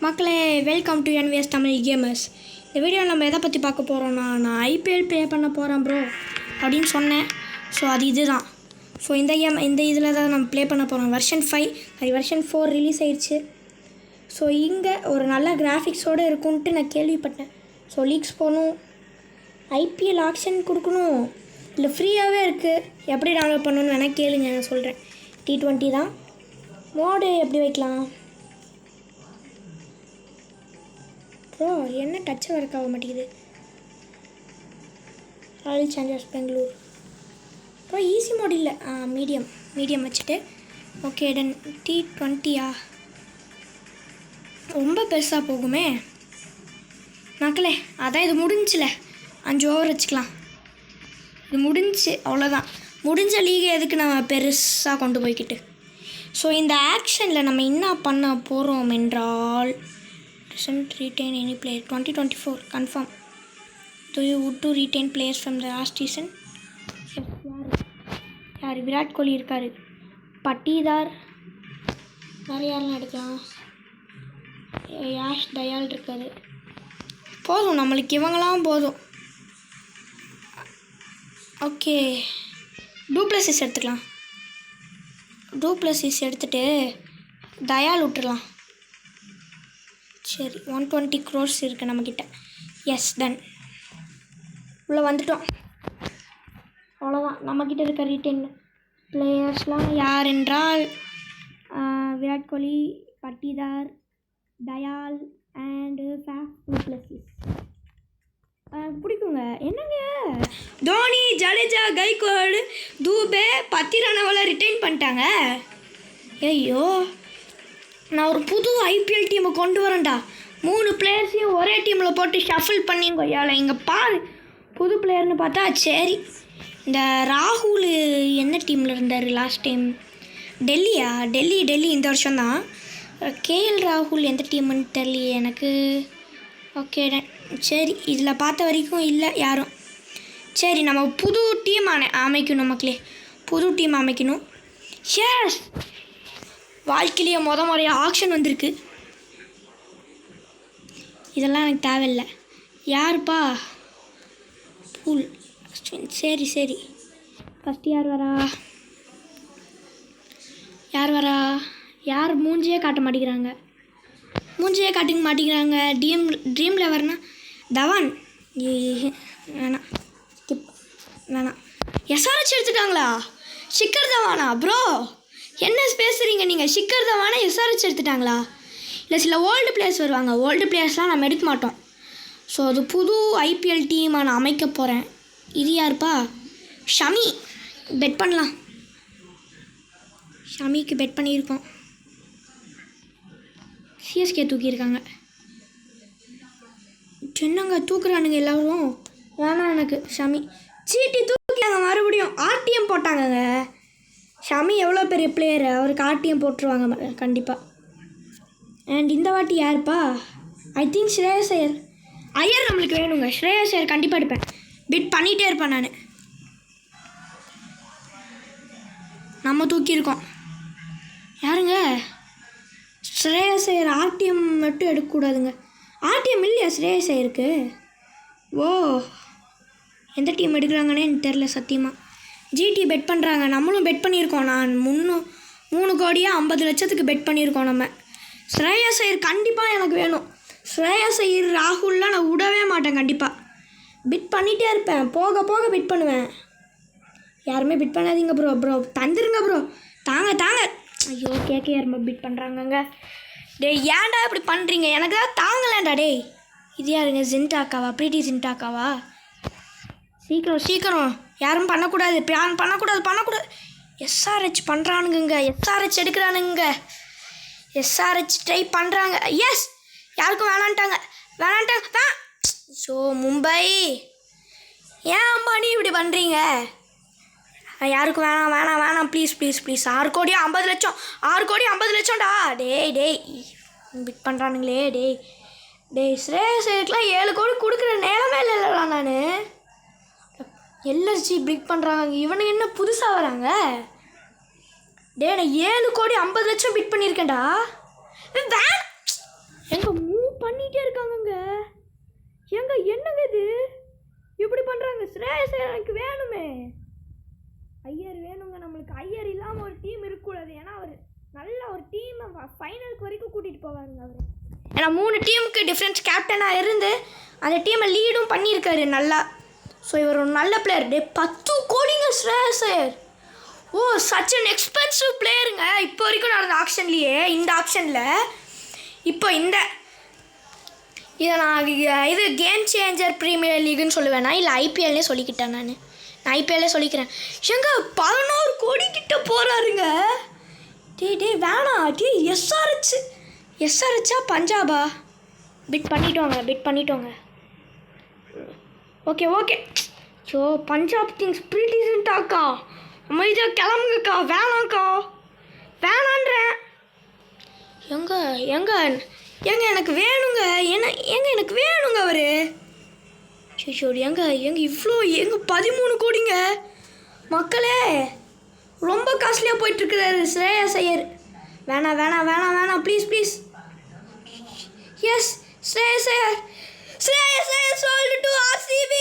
மக்களே welcome to NVS Tamil gamers. இந்த video நம்ம எதை பற்றி பார்க்க போகிறோன்னா, நான் IPL ப்ளே பண்ண போகிறேன் ப்ரோ அப்படின்னு சொன்னேன். ஸோ அது இதுதான். ஸோ இந்த இதில் தான் நம்ம ப்ளே பண்ண போகிறோம். வெர்ஷன் 5 வெர்ஷன் 4 ரிலீஸ் ஆயிடுச்சு. ஸோ இங்கே ஒரு நல்ல கிராஃபிக்ஸோடு இருக்குன்ட்டு நான் கேள்விப்பட்டேன். ஸோ லீக்ஸ் போகணும், IPL ஆக்ஷன் கொடுக்கணும், இல்லை ஃப்ரீயாகவே இருக்குது. எப்படி டவுன்லோட் பண்ணணுன்னு வேணால் கேளுங்க, நான் சொல்கிறேன். T20 தான். மோடு எப்படி வைக்கலாம் ப்ரோ? என்ன டச் ஒர்க் ஆக மாட்டேங்குது. Royal Challengers Bangalore bro easy mode இல்லை, மீடியம் வச்சுட்டு ஓகே டன். T20 ரொம்ப பெருசாக போகுமே மக்களே. அதான் இது முடிஞ்சில்ல, 5 ஓவர் வச்சுக்கலாம். இது முடிஞ்சு அவ்வளோதான். முடிஞ்ச லீகை எதுக்கு நம்ம பெருசாக கொண்டு போய்கிட்டு. ஸோ இந்த ஆக்ஷனில் நம்ம என்ன பண்ண போகிறோம் என்றால், retain any player 2024 confirm. Do you would to retain players from the last season? யார்? விராட் கோலி இருக்கார், பட்டிதார், வேறு யாரெல்லாம் எடுக்கலாம், யாஷ் தயால் இருக்கார். போதும், நம்மளுக்கு இவங்களாம் போதும். ஓகே டூப்ளசிஸ் எடுத்துக்கலாம். டூப்ளசிஸ் எடுத்துகிட்டு தயால் விட்டுடலாம். சரி 120 crores இருக்குது நம்மக்கிட்ட. Yes done. உள்ளே வந்துட்டோம். அவ்வளோதான். நம்மக்கிட்ட இருக்க ரீட்டைன் பிளேயர்ஸ்லாம் யார் என்றால் விராட் கோலி, பட்டிதார், தயால் அண்டு டூப்ளசிஸ். பிடிக்குங்க. என்னங்க தோனி, ஜடேஜா, கைக்வாடு, தூபே, பத்திரானாவெல்லாம் ரிட்டைன் பண்ணிட்டாங்க. ஐயோ, நான் ஒரு புது IPL டீமை கொண்டு வரேன்டா. 3 பிளேயர்ஸையும் ஒரே டீமில் போட்டு ஷஃபில் பண்ணி கொய்யால இங்கே பாரு. புது பிளேயர்னு பார்த்தா சரி, இந்த ராகுல் என்ன டீமில் இருந்தார் லாஸ்ட் டைம்? டெல்லியா? டெல்லி இந்த வருஷம்தான். KL ராகுல் எந்த டீமுன்னு தெரியலையே எனக்கு. ஓகே சரி, இதில் பார்த்த வரைக்கும் இல்லை யாரும். சரி, நம்ம புது டீம் அமைக்கணும் மக்களே. புது டீம் அமைக்கணும். ஷேஸ் வாழ்க்கையிலேயே முறையாக ஆக்ஷன் வந்திருக்கு. இதெல்லாம் எனக்கு தேவையில்லை. யாருப்பா? பூல். சரி ஃபஸ்ட்டு யார் வரா? யார் மூஞ்சியே காட்ட மாட்டேங்கிறாங்க. ட்ரீம் லெவர்னா தவான். வேணாம். SRH எடுத்துட்டாங்களா? ஷிக்கர் தவானா ப்ரோ? என்ன பேசுகிறீங்க நீங்கள்? ஷிக்கர் தவானா SRH எடுத்துட்டாங்களா? இல்லை சில ஓல்டு பிளேயர்ஸ் வருவாங்க. ஓல்டு பிளேயர்ஸ்லாம் நம்ம எடுக்க மாட்டோம். ஸோ அது புது IPL டீமாக நான் அமைக்க போகிறேன். இது யாருப்பா? ஷமி. பெட் பண்ணலாம். ஷமிக்கு பெட் பண்ணியிருக்கோம். CSK தூக்கியிருக்காங்க. என்னங்க தூக்குறானுங்க எல்லோரும்? வேணாம் எனக்கு ஷமி. சீட்டி தூக்கிட்டாங்க, மறுபடியும் RTM போட்டாங்கங்க. ஷமி எவ்வளோ பெரிய பிளேயரு, அவருக்கு RTM போட்டுருவாங்க கண்டிப்பாக. அண்ட் இந்த வாட்டி யாருப்பா? ஐ திங்க் ஸ்ரேயஸ் ஐயர் நம்மளுக்கு வேணுங்க. ஸ்ரேயஸ் ஐயர் கண்டிப்பாக எடுப்பேன். பிட் பண்ணிகிட்டே இருப்பேன் நான். நம்ம தூக்கியிருக்கோம். யாருங்க? ஸ்ரேயஸ் ஐயர். RTM மட்டும் எடுக்கக்கூடாதுங்க. RTM இல்லையா ஸ்ரேயஸ் ஐயருக்கு? ஓ, எந்த டீம் எடுக்கிறாங்கன்னே எனக்கு தெரில சத்தியமாக. GT பெட் பண்ணுறாங்க, நம்மளும் பெட் பண்ணியிருக்கோம். நான் 3 கோடியா 50 லட்சத்துக்கு பெட் பண்ணியிருக்கோம் நம்ம. ஸ்ரேயஸ் ஐயர் கண்டிப்பாக எனக்கு வேணும். ஸ்ரேயஸ் ஐயர், ராகுல்லாம் நான் விடவே மாட்டேன் கண்டிப்பாக. பிட் பண்ணிகிட்டே இருப்பேன், போக பிட் பண்ணுவேன். யாருமே பிட் பண்ணாதீங்க ப்ரோ தந்துருங்க ப்ரோ. தாங்க. ஐயோ KKR பிட் பண்ணுறாங்கங்க. டேய் ஏன்டா இப்படி பண்ணுறீங்க? எனக்கு தான் தாங்கலேண்டா டேய். இது யாருங்க? ஜின்டாக்காவா? பிரீத்தி ஜின்டாக்காவா? சீக்கிரம். யாரும் பண்ணக்கூடாது. SRH பண்ணுறானுங்க. SRH எடுக்கிறானுங்க. SRH ட்ரை பண்ணுறாங்க. எஸ், யாருக்கும் வேணான்ட்டாங்க. ஸோ மும்பை, ஏன் அம்பானி இப்படி பண்ணுறீங்க? யாருக்கும் வேணாம் ப்ளீஸ். 6 கோடி 50 லட்சம். 6 கோடி 50 லட்சம்டா. டேய் பிட் பண்ணுறானுங்களே. டேய் ஸ்ரேயஸ்லாம் 7 கோடி கொடுக்குற நேரமே இல்லைடா நான். LSG பிட் பண்ணுறாங்க. இவனுக்கு என்ன புதுசாக வராங்க? டே நான் 7 கோடி 50 லட்சம் பிட் பண்ணியிருக்கேன்டா. எங்கே என்னங்க இது இப்படி பண்ணுறாங்க? ஸ்ரேயஸ் ஐயர் எனக்கு வேணுமே. ஐயர் வேணுங்க நம்மளுக்கு. ஐயர் இல்லாமல் ஒரு டீம் இருக்கக்கூடாது. ஏன்னா அவர் நல்ல ஒரு டீமை ஃபைனலுக்கு வரைக்கும் கூட்டிகிட்டு போவாருங்க அவர். ஏன்னா 3 டீமுக்கு டிஃப்ரென்ஸ் கேப்டனாக இருந்து அந்த டீமை லீடும் பண்ணியிருக்காரு நல்லா. ஸோ இவர் ஒரு நல்ல பிளேயர். 10 கோடிங்க Shreyas Iyer. Oh such an expensive பிளேயருங்க. இப்போ வரைக்கும் நடந்த ஆக்ஷன்லேயே இந்த ஆக்ஷனில் இப்போ இதை நான் இது கேம் சேஞ்சர் ப்ரீமியர் லீகுன்னு சொல்லுவேன்னா இல்லை ஐபிஎல்லே சொல்லிக்கிட்டேன். நான் ஐபிஎல்லே சொல்லிக்கிறேன். எங்க 11 கோடி கிட்ட போகிறாருங்க. டே வேணாம். எஸ்ஆர்ஹெச்சா பஞ்சாபா? பிட் பண்ணிட்டோங்க. ஓகே ஸோ பஞ்சாப் கிங்ஸ் ப்ரீடீசென்ட்டாக்கா. அமைதியாக கிளம்புங்கக்கா. வேணான்றேன். எங்க எனக்கு வேணுங்க. எனக்கு வேணுங்க அவர். சரி எங்க இவ்வளோ 13 கோடிங்க மக்களே. ரொம்ப காஸ்ட்லியாக போயிட்டுருக்குறாரு ஸ்ரேயஸ் ஐயர். வேணாம் please. Yes Shreyas Iyer sold to RCB.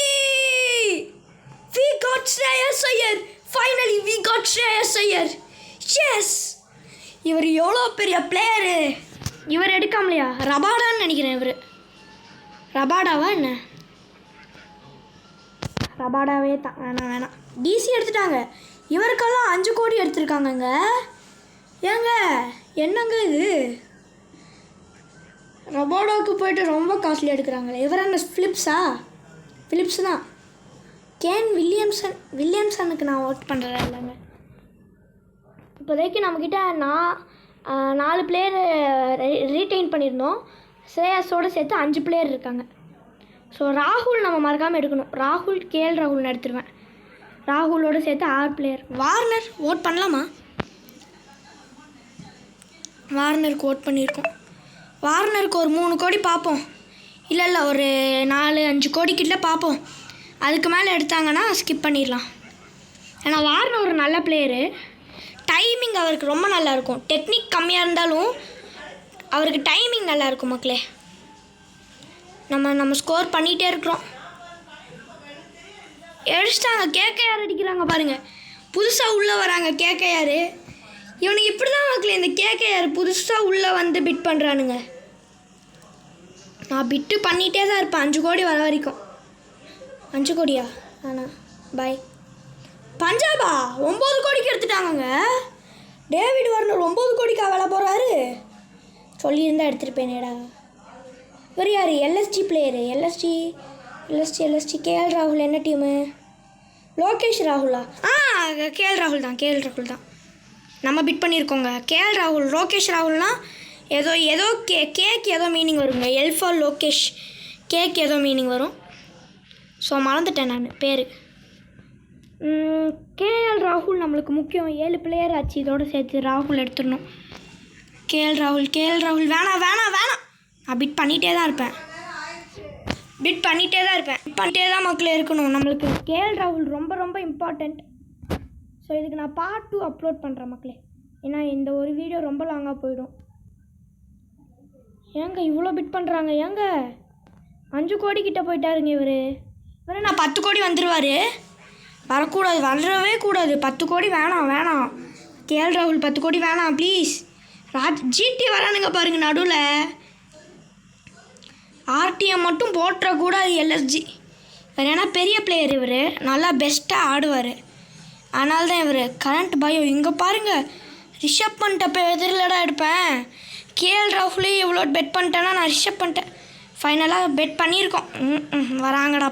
We got Shreyas Iyer. Finally we got Shreyas Iyer. Yes. இவர் எவ்வளோ பெரிய பிளேயரு. இவர் எடுக்காமலையா? ரபாடான்னு நினைக்கிறேன். இவர் ரபாடாவா என்ன? ரபாடாவே தான். வேணாம். டிசி எடுத்துட்டாங்க. இவருக்கெல்லாம் 5 கோடி எடுத்துருக்காங்கங்க. என்னங்க இது? ரபாடாவுக்கு போய்ட்டு ரொம்ப காஸ்ட்லி எடுக்கிறாங்களே. இவர் என்ன ஃபிலிப்ஸ் தான். கேன் வில்லியம்சனுக்கு நான் ஒர்க் பண்ணுறேன் இல்லைங்க. இப்போதைக்கு நம்மக்கிட்ட 4 பிளேயர் ரீட்டைன் பண்ணியிருந்தோம். ஸ்ரேயஸோடு சேர்த்து 5 பிளேயர் இருக்காங்க. ஸோ ராகுல் நம்ம மறக்காமல் எடுக்கணும். கேஎல் ராகுல்னு எடுத்துருவேன். ராகுலோடு சேர்த்து 6 பிளேயர். வார்னர் ஓட் பண்ணலாமா? வார்னருக்கு ஓட் பண்ணியிருக்கோம். வார்னருக்கு ஒரு 3 கோடி பார்ப்போம். இல்லை ஒரு 4-5 கோடிக்கிட்ட பார்ப்போம். அதுக்கு மேலே எடுத்தாங்கன்னா ஸ்கிப் பண்ணிடலாம். ஏன்னா வார்னர் ஒரு நல்ல பிளேயரு. டைமிங் அவருக்கு ரொம்ப நல்லாயிருக்கும். டெக்னிக் கம்மியாக இருந்தாலும் அவருக்கு டைமிங் நல்லாயிருக்கும் மக்களே. நம்ம ஸ்கோர் பண்ணிகிட்டே இருக்கிறோம். எடுத்துட்டாங்க. கேகேஆர் அடிக்கிறாங்க பாருங்கள். புதுசாக உள்ளே வராங்க கேகேஆர். இவனுக்கு இப்படி தான் மக்களே. இந்த கேகேஆர் புதுசாக உள்ளே வந்து பிட் பண்ணுறானுங்க. நான் பிட்டு பண்ணிகிட்டே தான் இருப்பேன் 5 கோடி வர வரைக்கும். 5 கோடியா? ஆனா பாய். பஞ்சாபா 9 கோடிக்கு எடுத்துட்டாங்கங்க. டேவிட் வார்னர் 9 கோடிக்கா வேலை போகிறாரு. சொல்லியிருந்தால் எடுத்துருப்பேனேடா. இவர் யார்? LSD player. எல்எஸ்டி கேஎல் ராகுல் என்ன டீமு? லோகேஷ் ராகுலா? கேஎல் ராகுல் தான். நம்ம பிட் பண்ணியிருக்கோங்க. கேஎல் ராகுல். லோகேஷ் ராகுல்னா ஏதோ கேக்கு ஏதோ மீனிங் வருங்க. எல்ஃபா லோகேஷ் கேக்கு ஏதோ மீனிங் வரும். ஸோ மறந்துட்டேன் நான் பேர். கேஎல் ராகுல் நம்மளுக்கு முக்கியம். 7 பிளேயர் ஆச்சு. இதோடு சேர்த்து ராகுல் எடுத்துடணும். கேஎல் ராகுல் வேணாம். நான் பிட் பண்ணிகிட்டே தான் இருப்பேன். பிட் பண்ணிகிட்டே தான் மக்களே இருக்கணும். நம்மளுக்கு கேஎல் ராகுல் ரொம்ப இம்பார்ட்டண்ட். ஸோ இதுக்கு நான் பார்ட் 2 அப்லோட் பண்ணுறேன் மக்களே. ஏன்னா இந்த ஒரு வீடியோ ரொம்ப லாங்காக போயிடும். இவ்வளோ பிட் பண்ணுறாங்க. 5 கோடிக்கிட்ட போயிட்டாருங்க இவர். நான் 10 கோடி வந்துடுவார். வரவே கூடாது. 10 கோடி வேணாம். கேஎல் ராகுல் 10 கோடி வேணாம் ப்ளீஸ். ஜிடி வரானுங்க பாருங்கள் நடுவில். ஆர்டிஎம் மட்டும் போட்டுறக்கூடாது. எல்எஸ்ஜி இவர் ஏன்னா பெரிய பிளேயர். இவர் நல்லா பெஸ்ட்டாக ஆடுவார். அதனால தான் இவர் கரண்ட் பயம். இங்கே பாருங்கள். ரிஷப் பண்ணிட்ட போய் எதிரிலடா எடுப்பேன். கேஎல் ராகுலே எவ்வளோ பெட் பண்ணிட்டேன்னா நான் ரிஷப் பண்ணிட்டேன். ஃபைனலாக பெட் பண்ணியிருக்கோம். வராங்கடா.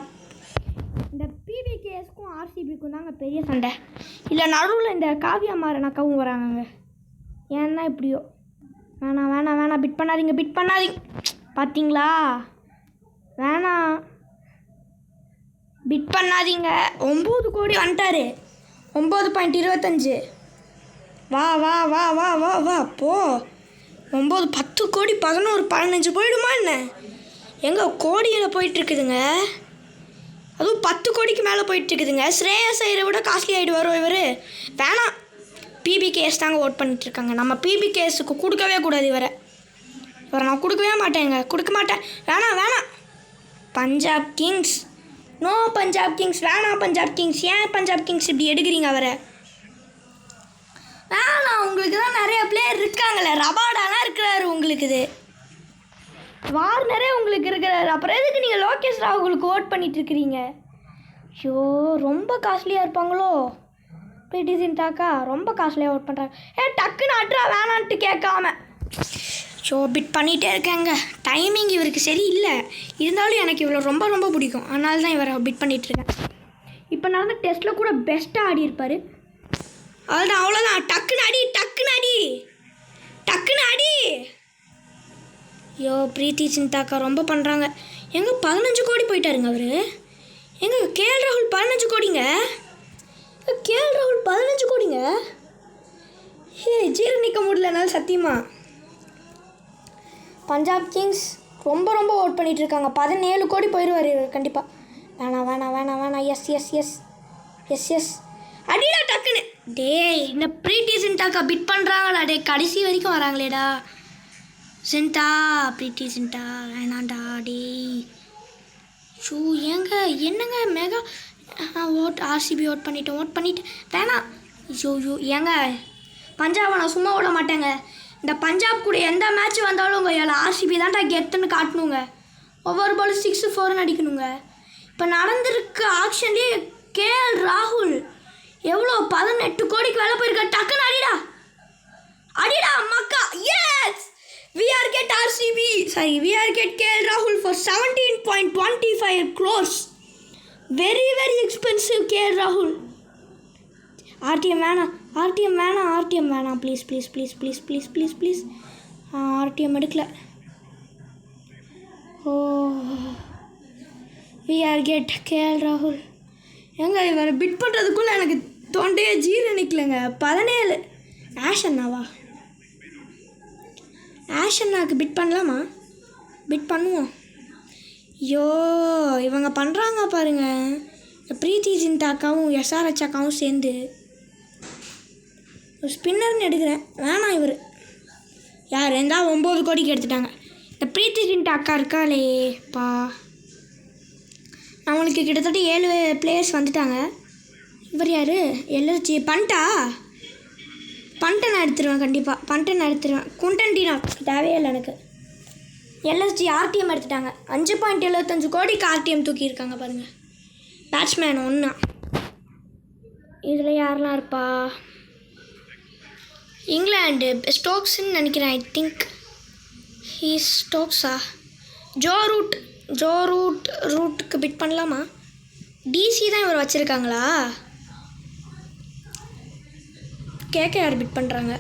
இந்த பிவிகேஎஸ்க்கும் ஆர்சிபிக்கும் தாங்க பெரிய சண்டை. இல்லை நடுவில் இந்த காவியா மாறனாக்காவும் வராங்கங்க. ஏன்னா இப்படியோ. வேணாம். பிட் பண்ணாதீங்க. பார்த்தீங்களா? வேணாம். பிட் பண்ணாதீங்க. 9 கோடி வந்துட்டாரு. 9.25. வா போ. 9 10 கோடி 11 15 போயிடுமா என்ன? கோடியில் போயிட்டுருக்குதுங்க. அதுவும் 10 கோடிக்கு மேலே போயிட்டுருக்குதுங்க. ஸ்ரேயஸ் ஐயரை விட காஸ்ட்லி ஆகிடுவாரோ இவர். வேணாம். பிபிகேஎஸ் தாங்க ஓட் பண்ணிட்டுருக்காங்க. நம்ம பிபிகேஎஸ்க்கு கொடுக்கவே கூடாது இவரை நான் கொடுக்கவே மாட்டேங்க. கொடுக்க மாட்டேன். வேணாம். Punjab Kings. No Punjab Kings, வேணாம் பஞ்சாப் கிங்ஸ். ஏன் பஞ்சாப் கிங்ஸ் இப்படி எடுக்கிறீங்க அவரை? வேணாம், உங்களுக்கு தான் நிறைய பிளேயர் இருக்காங்களே. ரபாடாலாம் இருக்கிறாரு உங்களுக்கு. இது வார்னரே உங்களுக்கு இருக்கிறாரு. அப்புறம் எதுக்கு நீங்கள் லோகேஷ் ராகுலுக்கு ஓட் பண்ணிட்டு இருக்கிறீங்க? ஐயோ, ரொம்ப காஸ்ட்லியாக இருப்பாங்களோ பிரிட்டி சிண்டாக்கா. ரொம்ப காஸ்ட்லியாக ஓட் பண்ணுறாங்க. டக்குன்னு அட்ரா வேணான்ட்டு கேட்காம. ஸோ பிட் பண்ணிகிட்டே இருக்கேங்க. டைமிங் இவருக்கு சரி இல்லை, இருந்தாலும் எனக்கு இவ்வளோ ரொம்ப ரொம்ப பிடிக்கும். அதனால தான் இவரை பிட் பண்ணிகிட்ருக்கேன். இப்போ நடந்த டெஸ்ட்டில் கூட பெஸ்ட்டாக ஆடி இருப்பார். அதுதான், அவ்வளோதான். டக்குன்னு அடி, டக்குன்னு அடி, டக்குன்னு அடி. ஐயோ, பிரீத்தி சிந்தாக்கா ரொம்ப பண்ணுறாங்க. எங்கே 15 கோடி போயிட்டாருங்க அவர். எங்கே கேஎல் ராகுல் 15 கோடிங்க. கேஎல் ராகுல் 15 கோடிங்க. ஜீரணிக்க முடியலனால சத்தியமா. பஞ்சாப் கிங்ஸ் ரொம்ப ரொம்ப ஓட் பண்ணிகிட்டு இருக்காங்க. 17 கோடி போயிடுவார் கண்டிப்பாக. வேணாம் வேணாம் வேணாம் வேணாம். Yes yes yes yes yes அடிடா டக்குன்னு. டேய், இந்த பிரீத்தி சிண்டாக்கா பிட் பண்ணுறாங்களா? டே, கடைசி வரைக்கும் வராங்களேடா. சிண்டா, பிரீத்தி சிண்டா வேணாண்டா. டேய் ஷூ, ஏங்க என்னங்க மெகா ஆர்சிபி ஓட் பண்ணிவிட்டு வேணாம். ஐயோ ஏங்க, பஞ்சாபை நான் சும்மா விட மாட்டேங்க. இந்த பஞ்சாப் கூட எந்த மேட்ச் வந்தாலும் உங்கள் ஏழை ஆர்சிபி தான்டா கெத்துன்னு காட்டணுங்க. ஒவ்வொரு பாலும் 6 4 அடிக்கணுங்க. இப்போ நடந்திருக்க ஆக்ஷன்லேயே கேஎல் ராகுல் எவ்வளோ 18 கோடிக்கு வேலை போயிருக்க. டக்குன்னு அடிடா, அடிடா மக்கா. Yes, we are get RCB. Sorry, we are get KL Rahul for 17.25 crores. Very very expensive KL Rahul. RTM வேணாம். ப்ளீஸ். RTM எடுக்கல. we are get KL Rahul. எங்க இவரை பிட் பண்ணுறதுக்குள்ளே எனக்கு தொண்டையே ஜீரணிக்கலைங்க. 17 ஆஷன்னாக்கு பிட் பண்ணலாமா? பிட் பண்ணுவோம். ஐயோ, இவங்க பண்ணுறாங்க பாருங்க. பிரீத்தி சிந்தாக்காவும் எஸ்ஆர்ஹெச் அக்காவும் சேர்ந்து ஒரு ஸ்பின்னர்னு எடுக்கிறேன். வேணாம், இவர் யார் இருந்தால் 9 கோடிக்கு எடுத்துட்டாங்க. இந்த பிரீத்தி சிண்டா அக்கா இருக்காளேப்பா, அவங்களுக்கு கிட்டத்தட்ட 7 பிளேயர்ஸ் வந்துட்டாங்க. இவர் யார்? எல்எஸ்ஜி பண்ட்டை நான் எடுத்துருவேன். கண்டிப்பாக குண்டன்டினா தேவையே இல்லை எனக்கு. எல்எஸ்ஜி ஆர்டிஎம் எடுத்துட்டாங்க. 5.75 கோடிக்கு ஆர்டிஎம் தூக்கியிருக்காங்க பாருங்கள். பேட்ஸ்மேன் 1. இதில் யாரெல்லாம் இருப்பா? இங்கிலாண்டு ஸ்டோக்ஸ்ன்னு நினைக்கிறேன். ஐ திங்க் ஸ்டோக்ஸா? ஜோ ரூட்டுக்கு பிட் பண்ணலாமா? டிசி தான் இவர் வச்சுருக்காங்களா? கேகேஆர் பிட் பண்ணுறாங்க.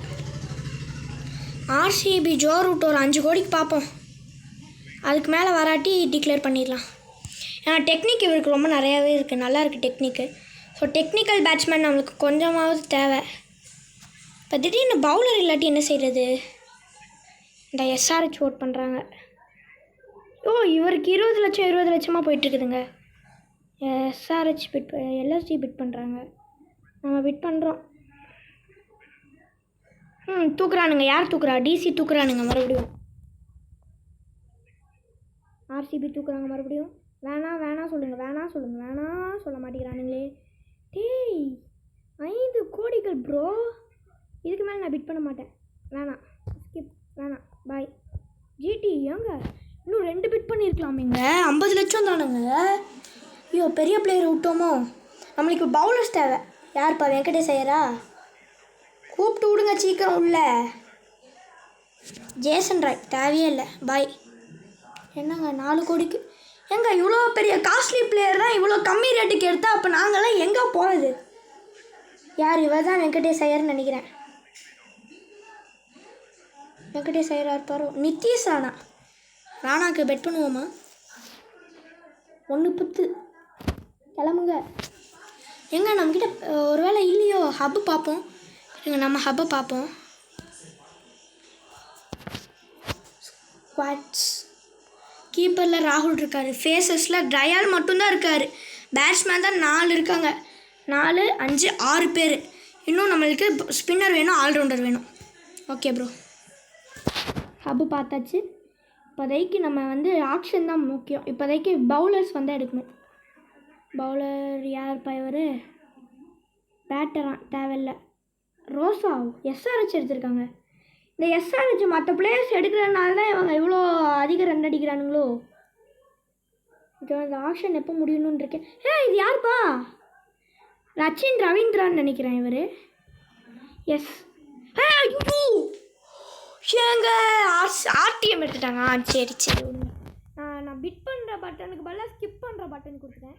ஆர்சிபி ஜோ ரூட் ஒரு 5 கோடிக்கு பார்ப்போம். அதுக்கு மேலே வராட்டி டிக்ளேர் பண்ணிடலாம். ஏன்னா டெக்னிக் இவருக்கு ரொம்ப நிறையாவே இருக்குது. நல்லா இருக்குது டெக்னிக்கு. ஸோ டெக்னிக்கல் பேட்ஸ்மேன் நம்மளுக்கு கொஞ்சமாவது தேவை. இப்போ திடீர்னு பவுலர் இல்லாட்டி என்ன செய்கிறது? இந்த எஸ்ஆர்ஹெச் ஓட் பண்ணுறாங்க. இவருக்கு 20 லட்சமாக போயிட்டுருக்குதுங்க. எஸ்ஆர்ஹெச் எல்எஸ்டி பிட் பண்ணுறாங்க. நம்ம பிட் பண்ணுறோம். தூக்குறானுங்க. யார் தூக்குறா? டிசி தூக்குறானுங்க மறுபடியும். ஆர்சிபி தூக்குறாங்க மறுபடியும். வேணாம் சொல்லுங்கள். வேணாம் சொல்ல மாட்டேங்கிறானுங்களே. டேய், 5 கோடிகள் ப்ரோ. இதுக்கு மேலே நான் பிட் பண்ண மாட்டேன். வேணாம், ஸ்கிப். வேணாம், பாய். ஜிடி ஏங்க இன்னும் 2 பிட் பண்ணியிருக்கலாமேங்க. 50 லட்சம் தானுங்க. ஐயோ, பெரிய பிளேயரை விட்டோமோ. நம்மளுக்கு பவுலர்ஸ் தேவை. யார்ப்பா? வெங்கடேஷ் ஐயரா? கூப்பிட்டு விடுங்க சீக்கிரம் உள்ள. ஜேசன் ராய் தேவையே இல்லை. பாய். என்னங்க 4 கோடிக்கு? எங்க இவ்வளோ பெரிய காஸ்ட்லி பிளேயர் தான் இவ்வளோ கம்மி ரேட்டுக்கு எடுத்தால் அப்போ நாங்களாம் எங்கே போகிறது? யார்? இவர் தான் வெங்கடேஷ் ஐயர்னு நினைக்கிறேன். வெங்கடேஷ் ஐயராக இருப்பாரோ? நிதிஷ் ராணாக்கு பெட் பண்ணுவோமா? 1 கிளம்புங்க. எங்க நம்மக்கிட்ட ஒரு வேளை இல்லையோ? ஹப்பு பார்ப்போம். நம்ம ஹப்பை பார்ப்போம். ஸ்குவாட்ஸ் கீப்பரில் ராகுல் இருக்கார். ஃபேஸஸில் ட்ரையால் மட்டும்தான் இருக்கார். பேட்ஸ்மேன் தான் 4 இருக்காங்க. 4 5 6 பேர். இன்னும் நம்மளுக்கு ஸ்பின்னர் வேணும், ஆல்ரவுண்டர் வேணும். ஓகே ப்ரோ, ஹப்பு பார்த்தாச்சு. இப்போதைக்கு நம்ம வந்து ஆக்ஷன் தான் முக்கியம். இப்போதைக்கு பவுலர்ஸ் வந்து எடுக்கணும். பவுலர் யார் இவர்? பேட்டரான் தேவையில்லை. ரோசா எஸ்ஆர்ஹெச் எடுத்திருக்காங்க. இந்த எஸ்ஆர்ஹெச் மற்ற பிளேயர்ஸ் எடுக்கிறதுனால தான் இவங்க இவ்வளோ அதிக ரன் அடிக்கிறானுங்களோ. இந்த ஆக்ஷன் எப்போ முடியணும்னு இருக்கேன். இது யாருப்பா? ரச்சின் ரவீந்திரான்னு நினைக்கிறேன் இவர். எஸ். ஏங்க ஆர்டிஎம் எடுத்துட்டாங்க. சரி சரி. நான் பிட் பண்ணுற பட்டனுக்கு பதிலாக ஸ்கிப் பண்ணுற பட்டன் கொடுத்துட்டேன்.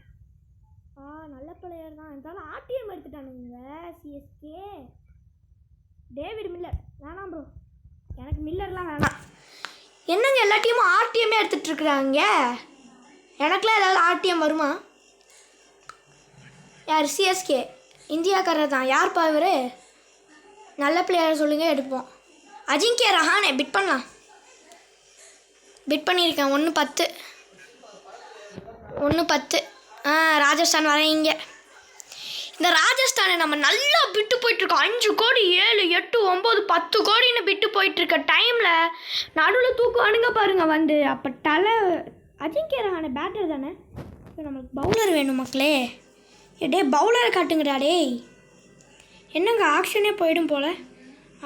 நல்ல பிளேயர் தான். இருந்தாலும் ஆர்டிஎம் எடுத்துட்டானுங்க சிஎஸ்கே. டேவிட் மில்லர் வேணாம் ப்ரோ, எனக்கு மில்லர்லாம் வேணாம். என்னங்க எல்லா டீமும் ஆர்டிஎம்மே எடுத்துகிட்ருக்குறாங்க. எனக்குலாம் ஏதாவது ஆர்டிஎம் வருமா? யார்? சிஎஸ்கே இந்தியாக்காரர் தான். யார்ப்பா இவர்? நல்ல பிளேயர் சொல்லுங்கள், எடுப்போம். அஜிங்கே ரஹானே பிட் பண்ணலாம். பிட் பண்ணியிருக்கேன் 1-10. 1-10. ராஜஸ்தான் வரீங்க. இந்த ராஜஸ்தானை நம்ம நல்லா விட்டு போயிட்டுருக்கோம். 5 கோடி 7 8 9 10 கோடின்னு விட்டு போயிட்டுருக்க டைமில் நடுவில் தூக்குவானுங்க பாருங்கள் வந்து. அப்போ அஜிங்கே ரஹானே பேட்டர் தானே. இப்போ நம்மளுக்கு பவுலர் வேணும் மக்களே. டே பவுலரை காட்டுங்கடா டேய். என்னங்க ஆக்ஷனே போயிடும் போல்.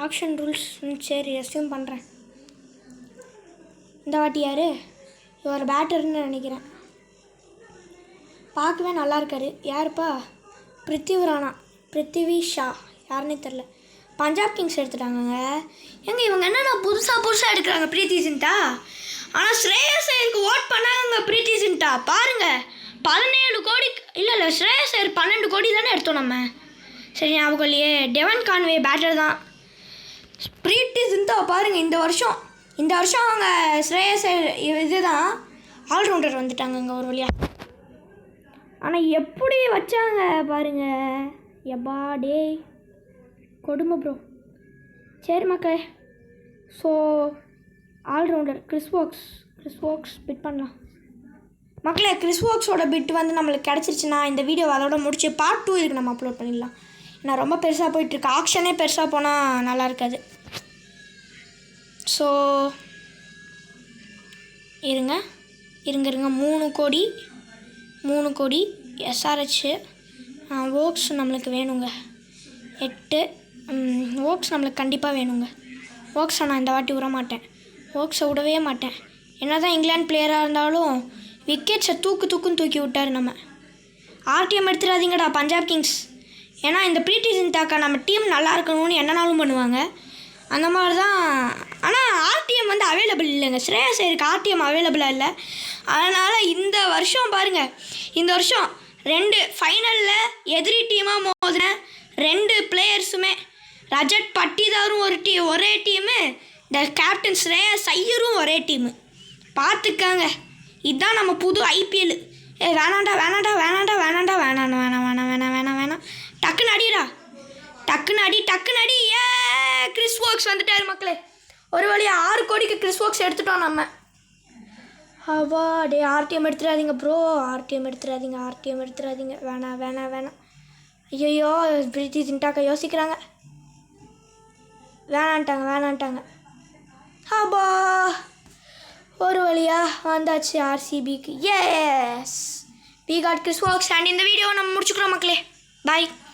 ஆக்ஷன் ரூல்ஸ் சரி ரெஸ்யூம் பண்ணுறேன். இந்த வாட்டி யார்? இவர் பேட்டர்னு நினைக்கிறேன். பார்க்கவே நல்லா இருக்காரு. யாருப்பா? பிருத்திவி ஷா யாருன்னே தெரில. பஞ்சாப் கிங்ஸ் எடுத்துட்டாங்கங்க. எங்க இவங்க என்னென்ன புதுசாக எடுக்கிறாங்க பிரீத்தி சிண்டா. ஆனால் ஸ்ரேயஸ் ஐயருக்கு ஓட் பண்ணாங்க பிரீத்தி சிண்டா. பாருங்கள் 17 கோடி இல்லை ஸ்ரேயஸ் ஐயர் 12 கோடி தானே எடுத்தோம் நம்ம. சரி ஞாபகம் இல்லையே. டெவன் கான்வே பேட்டர் தான். பிரீத்தி சிண்டா பாருங்கள் இந்த வருஷம் அவங்க ஸ்ரேயஸ் ஐயர் இதுதான் ஆல்ரவுண்டர் வந்துட்டாங்கங்க ஒரு வழியாக. ஆனால் எப்படி வச்சாங்க பாருங்க. எப்பா டே கொடுமை ப்ரோ. சரி மக்களே. So allrounder Chris Woakes fit பண்ணலாம் மக்களே. கிறிஸ் வோக்ஸோட பிட் வந்து நம்மளுக்கு கிடச்சிருச்சுன்னா இந்த வீடியோ அதோட முடிச்சு பார்ட் 2 இதுக்கு நம்ம அப்லோட் பண்ணிடலாம். ஏன்னா ரொம்ப பெருசாக போயிட்டுருக்கு. ஆக்ஷனே பெருசாக போனால் நல்லா இருக்காது. ஸோ இருங்க 3 கோடி எஸ்ஆர்ஹெச் வோக்ஸ் நம்மளுக்கு வேணுங்க. 8 வோக்ஸ் நம்மளுக்கு கண்டிப்பாக வேணுங்க. வோக்ஸை நான் இந்த வாட்டி வோக்ஸை விடவே மாட்டேன். என்ன தான் இங்கிலாந்து பிளேயராக இருந்தாலும் விக்கெட்ஸை தூக்குன்னு தூக்கி விட்டார். நம்ம ஆர்டிஎம் எடுத்துடாதீங்கடா பஞ்சாப் கிங்ஸ். ஏன்னா இந்த பிரீத்தி சிண்டாக்கா நம்ம டீம் நல்லா இருக்கணும்னு என்னனாலும் பண்ணுவாங்க. அந்த மாதிரி தான். ஆனால் ஆர்டிஎம் வந்து அவைலபிள் இல்லைங்க. ஸ்ரேயஸ் ஐயருக்கு ஆர்டிஎம் அவைலபிளாக இல்லை. அதனால் இந்த வருஷம் பாருங்கள், இந்த வருஷம் 2 ஃபைனலில் எதிரி டீமாக மோதின 2 பிளேயர்ஸுமே ரஜத் பட்டிதாரும் ஒரே டீமு, இந்த கேப்டன் ஸ்ரேயஸ் ஐயரும் ஒரே டீமு. பார்த்துக்காங்க, இதுதான் நம்ம புது ஐபிஎல். வேணாண்டா வேணாம். டக்குன்னு அடி. கிறிஸ் வோக்ஸ் வந்துட்டார் மக்களே. ஒரு வழியாக 6 கோடிக்கு கிறிஸ் வோக்ஸ் எடுத்துட்டோம் நம்ம. அவ்வா டே ஆர்டிஎம் எடுத்துடாதீங்க ப்ரோ. ஆர்டிஎம் எடுத்துடாதீங்க. வேணாம். ஐயோ பிரீத்தி சிண்டாக்கா யோசிக்கிறாங்க. வேணான்ட்டாங்க. அப்பா ஒரு வழியாக வந்தாச்சு ஆர்சிபிக்கு. Yes we got Chris Woakes. And இந்த வீடியோவை நம்ம முடிச்சுக்கிறோம் மக்களே. பாய்.